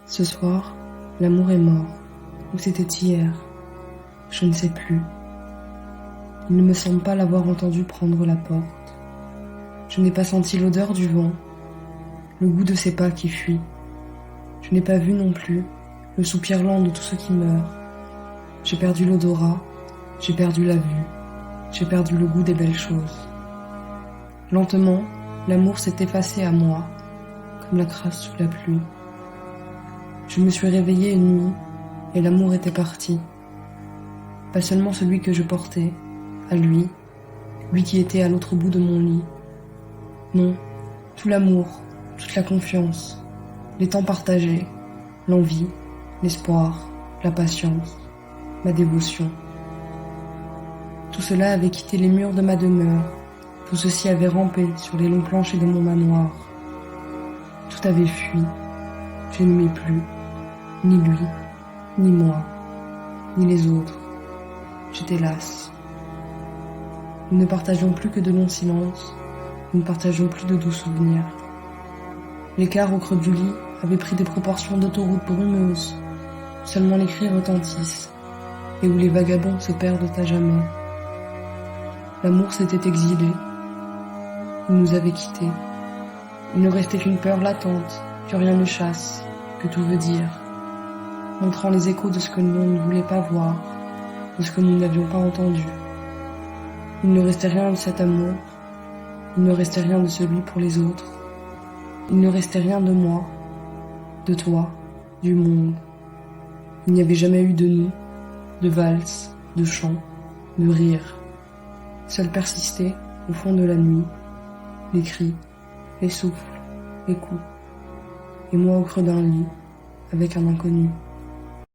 Ce soir, l'amour est mort. Ou c'était hier? Je ne sais plus. Il ne me semble pas l'avoir entendu prendre la porte. Je n'ai pas senti l'odeur du vent, le goût de ses pas qui fuient. Je n'ai pas vu non plus le soupir lent de tout ce qui meurt. J'ai perdu l'odorat, j'ai perdu la vue, j'ai perdu le goût des belles choses. Lentement, l'amour s'est effacé à moi, comme la crasse sous la pluie. Je me suis réveillée une nuit, et l'amour était parti. Pas seulement celui que je portais, à lui qui était à l'autre bout de mon lit. Non, tout l'amour, toute la confiance, les temps partagés, l'envie, l'espoir, la patience, ma dévotion. Tout cela avait quitté les murs de ma demeure, tout ceci avait rampé sur les longs planchers de mon manoir. Tout avait fui, je n'aimais plus, ni lui, ni moi, ni les autres. J'étais lasse. Nous ne partageons plus que de longs silences, nous ne partageons plus de doux souvenirs. L'écart au creux du lit avait pris des proportions d'autoroute brumeuse. Seulement les cris retentissent, et où les vagabonds se perdent à jamais. L'amour s'était exilé. Il nous avait quittés. Il ne restait qu'une peur latente, que rien ne chasse, que tout veut dire, montrant les échos de ce que l'on ne voulait pas voir, de ce que nous n'avions pas entendu. Il ne restait rien de cet amour, il ne restait rien de celui pour les autres, il ne restait rien de moi, de toi, du monde. Il n'y avait jamais eu de nous, de valse, de chant, de rire. Seul persistaient, au fond de la nuit, les cris, les souffles, les coups, et moi au creux d'un lit, avec un inconnu.